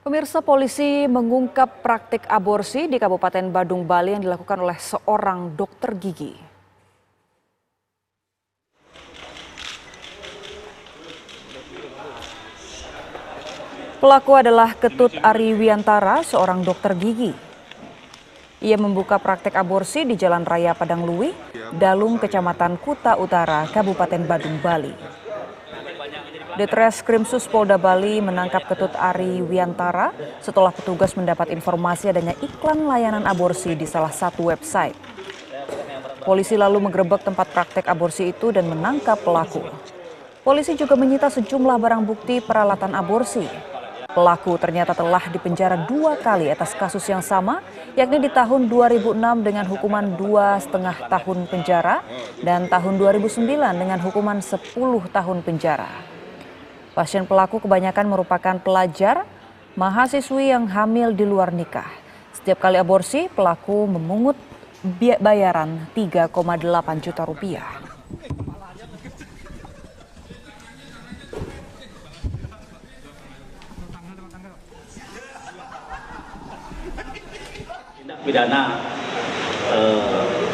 Pemirsa, polisi mengungkap praktik aborsi di Kabupaten Badung, Bali yang dilakukan oleh seorang dokter gigi. Pelaku adalah Ketut Ari Wiantara, seorang dokter gigi. Ia membuka praktek aborsi di Jalan Raya Padangluwi, Dalung, Kecamatan Kuta Utara, Kabupaten Badung, Bali. Ditreskrimsus Polda Bali menangkap Ketut Ari Wiantara setelah petugas mendapat informasi adanya iklan layanan aborsi di salah satu website. Polisi lalu menggerebek tempat praktek aborsi itu dan menangkap pelaku. Polisi juga menyita sejumlah barang bukti peralatan aborsi. Pelaku ternyata telah dipenjara 2 kali atas kasus yang sama, yakni di tahun 2006 dengan hukuman 2,5 tahun penjara dan tahun 2009 dengan hukuman 10 tahun penjara. Pasien pelaku kebanyakan merupakan pelajar, mahasiswi yang hamil di luar nikah. Setiap kali aborsi, pelaku memungut bayaran 3,8 juta rupiah. Tindak pidana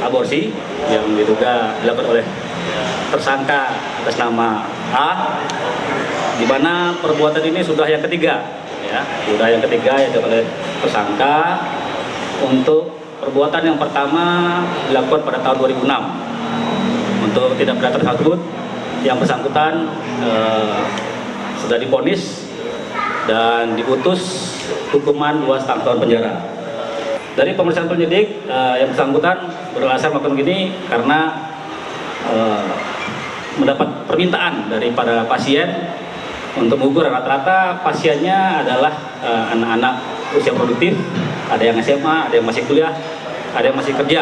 aborsi yang diduga dilakukan oleh tersangka atas nama A, di mana perbuatan ini sudah yang ketiga, ya, sudah yang ketiga yang dilakukan oleh tersangka. Untuk perbuatan yang pertama dilakukan pada tahun 2006. Untuk tindak pidana tersebut, yang bersangkutan sudah divonis dan diputus hukuman 2,5 tahun penjara. Dari pemeriksaan penyidik, yang bersangkutan beralasan melakukan begini karena mendapat permintaan daripada pasien untuk mengukur. Rata-rata pasiennya adalah anak-anak usia produktif, ada yang SMA, ada yang masih kuliah, ada yang masih kerja.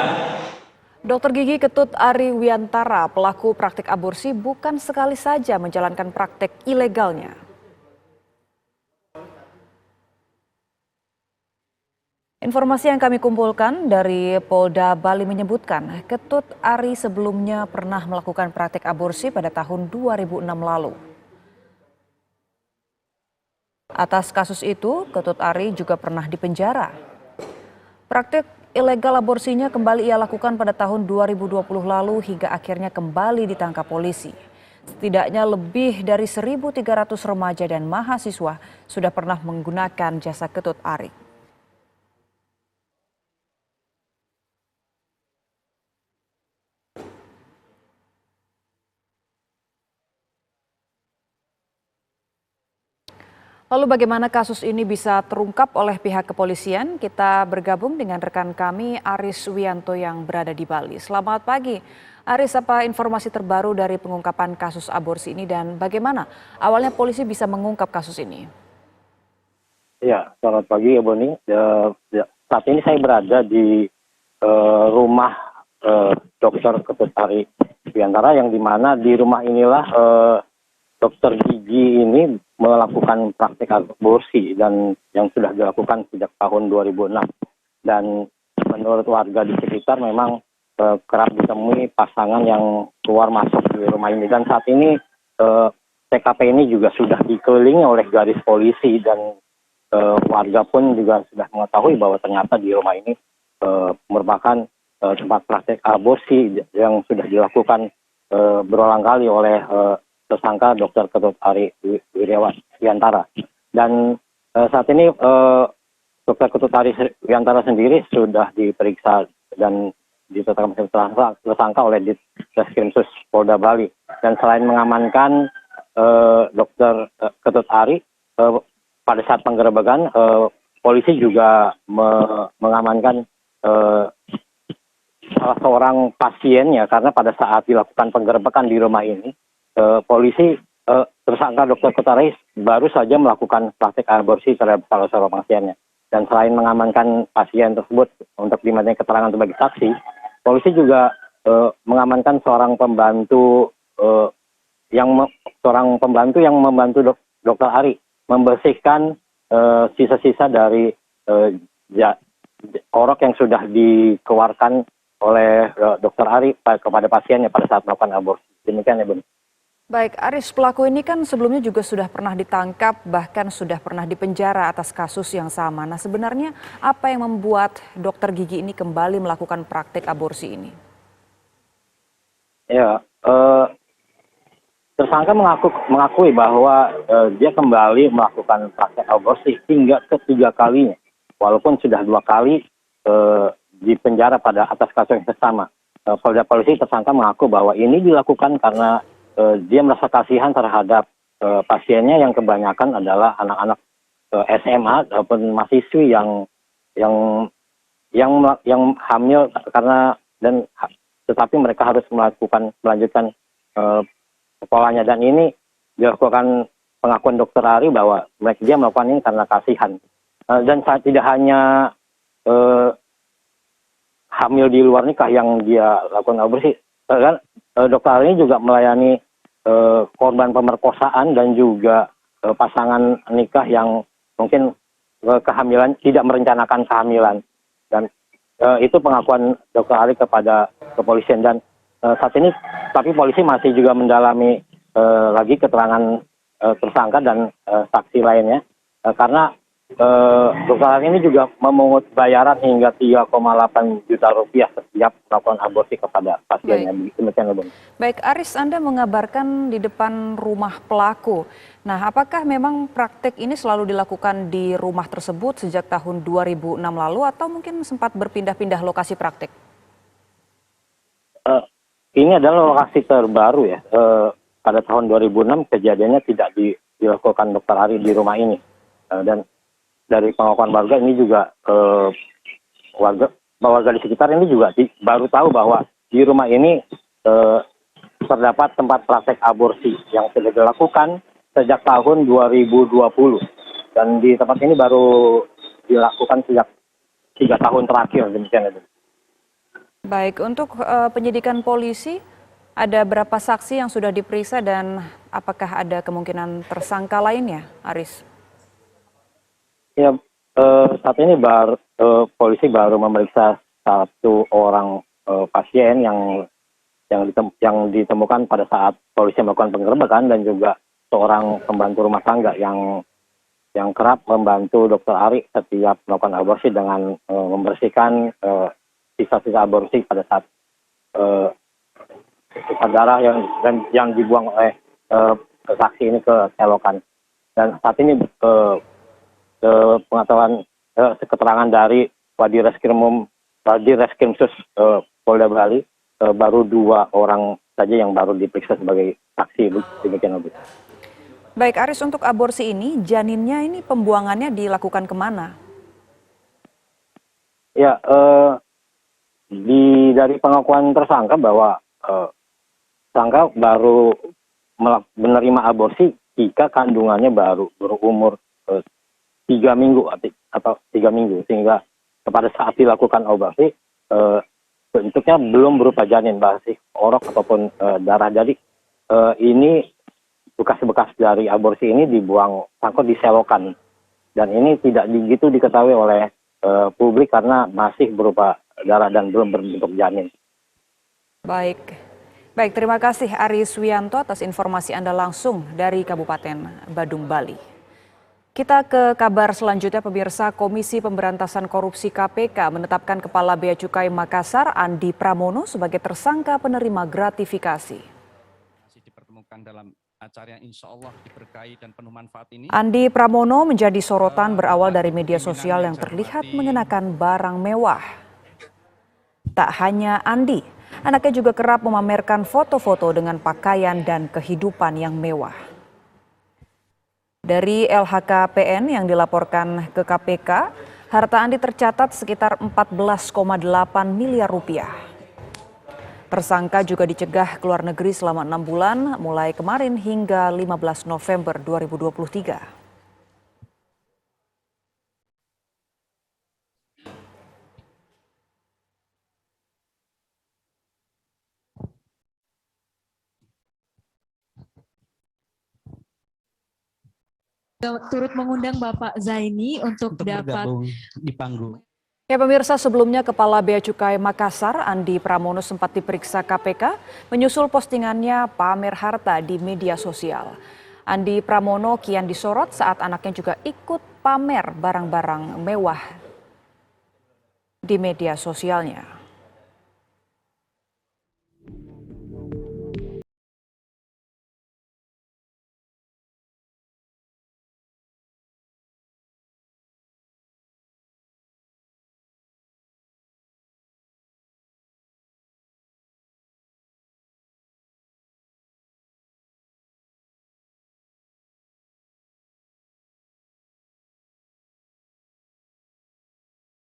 Dokter gigi Ketut Ari Wiantara, pelaku praktik aborsi, bukan sekali saja menjalankan praktek ilegalnya. Informasi yang kami kumpulkan dari Polda Bali menyebutkan Ketut Ari sebelumnya pernah melakukan praktik aborsi pada tahun 2006 lalu. Atas kasus itu, Ketut Ari juga pernah dipenjara. Praktik ilegal aborsinya kembali ia lakukan pada tahun 2020 lalu hingga akhirnya kembali ditangkap polisi. Setidaknya lebih dari 1.300 remaja dan mahasiswa sudah pernah menggunakan jasa Ketut Ari. Lalu bagaimana kasus ini bisa terungkap oleh pihak kepolisian? Kita bergabung dengan rekan kami Aris Wianto yang berada di Bali. Selamat pagi. Aris, apa informasi terbaru dari pengungkapan kasus aborsi ini dan bagaimana awalnya polisi bisa mengungkap kasus ini? Ya, selamat pagi ya Boni. Saat ini saya berada di rumah Dr. Ketut Ari Wiantara, yang dimana di rumah inilah dokter gigi ini melakukan praktik aborsi dan yang sudah dilakukan sejak tahun 2006. Dan menurut warga di sekitar memang kerap ditemui pasangan yang keluar masuk di rumah ini. Dan saat ini TKP ini juga sudah dikelilingi oleh garis polisi dan warga pun juga sudah mengetahui bahwa ternyata di rumah ini merupakan tempat praktik aborsi yang sudah dilakukan berulang kali oleh tersangka Dr. Ketut Ari Wiantara. Dan saat ini Dr. Ketut Ari Wiantara sendiri sudah diperiksa dan ditetapkan sebagai tersangka oleh Ditreskrimsus Polda Bali. Dan selain mengamankan Dr. Ketut Ari, pada saat penggerebekan polisi juga mengamankan salah seorang pasiennya, karena pada saat dilakukan penggerebekan di rumah ini, polisi tersangka Dr. Ketut Ari baru saja melakukan praktik aborsi terhadap salah seorang pasiennya. Dan selain mengamankan pasien tersebut untuk dimintai keterangan sebagai saksi, polisi juga mengamankan seorang pembantu yang membantu Dr. Ari membersihkan sisa-sisa dari orok yang sudah dikeluarkan oleh Dr. Ari kepada pasiennya pada saat melakukan aborsi. Demikian ya, Bun. Baik, Aris, pelaku ini kan sebelumnya juga sudah pernah ditangkap, bahkan sudah pernah dipenjara atas kasus yang sama. Nah, sebenarnya apa yang membuat dokter gigi ini kembali melakukan praktik aborsi ini? Ya, tersangka mengakui bahwa dia kembali melakukan praktek aborsi hingga ketiga kalinya, walaupun sudah 2 kali dipenjara pada atas kasus yang sama. Polda Polisi tersangka mengaku bahwa ini dilakukan karena dia merasa kasihan terhadap pasiennya yang kebanyakan adalah anak-anak SMA ataupun mahasiswi yang hamil karena tetapi mereka harus melanjutkan polanya, dan ini dilakukan pengakuan dokter Ari bahwa dia melakukan ini karena kasihan. Dan saat tidak hanya hamil di luar nikah yang dia lakukan aborsi, kan dokter Ari ini juga melayani korban pemerkosaan dan juga pasangan nikah yang mungkin kehamilan tidak merencanakan kehamilan, dan itu pengakuan dokter Ari kepada kepolisian. Dan saat ini tapi polisi masih juga mendalami lagi keterangan tersangka dan saksi lainnya, karena dokter Ari ini juga memungut bayaran hingga 3,8 juta rupiah setiap melakukan aborsi kepada pasiennya. Baik, Aris, Anda mengabarkan di depan rumah pelaku. Nah, apakah memang praktik ini selalu dilakukan di rumah tersebut sejak tahun 2006 lalu atau mungkin sempat berpindah-pindah lokasi praktik? Ini adalah lokasi terbaru ya. Pada tahun 2006 kejadiannya tidak dilakukan dokter Ari di rumah ini. Dan dari pengakuan warga ini juga warga di sekitar ini juga baru tahu bahwa di rumah ini terdapat tempat praktek aborsi yang sudah dilakukan sejak tahun 2020, dan di tempat ini baru dilakukan sejak 3 tahun terakhir, demikian itu. Baik, untuk penyidikan polisi ada berapa saksi yang sudah diperiksa dan apakah ada kemungkinan tersangka lainnya, Aris? Ya, saat ini polisi baru memeriksa 1 orang pasien yang ditemukan pada saat polisi melakukan penggerebekan, dan juga seorang pembantu rumah tangga yang kerap membantu dokter Ari setiap melakukan aborsi dengan membersihkan sisa-sisa aborsi pada saat sisa darah yang dibuang oleh saksi ini ke selokan. Dan saat ini pengetahuan keterangan dari Wadireskrimsus Polda Bali, baru 2 orang saja yang baru diperiksa sebagai saksi, demikian. Baik, Aris, untuk aborsi ini janinnya ini pembuangannya dilakukan kemana? Ya, dari pengakuan tersangka bahwa tersangka baru menerima aborsi jika kandungannya baru berumur 3 minggu atau 3 minggu, sehingga pada saat dilakukan aborsi bentuknya belum berupa janin, masih orok ataupun darah. Jadi ini bekas-bekas dari aborsi ini dibuang sangkut di selokan, dan ini tidak begitu diketahui oleh publik karena masih berupa darah dan belum berbentuk janin. Baik, terima kasih Aris Wianto atas informasi Anda langsung dari Kabupaten Badung, Bali. Kita ke kabar selanjutnya, pemirsa. Komisi Pemberantasan Korupsi KPK menetapkan Kepala Bea Cukai Makassar Andi Pramono sebagai tersangka penerima gratifikasi. Dipertemukan dalam acara yang insya Allah diberkahi dan penuh manfaat ini. Andi Pramono menjadi sorotan berawal dari media sosial yang terlihat mengenakan barang mewah. Tak hanya Andi, anaknya juga kerap memamerkan foto-foto dengan pakaian dan kehidupan yang mewah. Dari LHKPN yang dilaporkan ke KPK, harta Andi tercatat sekitar 14,8 miliar rupiah. Tersangka juga dicegah ke luar negeri selama 6 bulan mulai kemarin hingga 15 November 2023. Turut mengundang Bapak Zaini untuk dapat bergabung di panggung. Ya pemirsa, sebelumnya Kepala Bea Cukai Makassar, Andi Pramono sempat diperiksa KPK menyusul postingannya pamer harta di media sosial. Andi Pramono kian disorot saat anaknya juga ikut pamer barang-barang mewah di media sosialnya.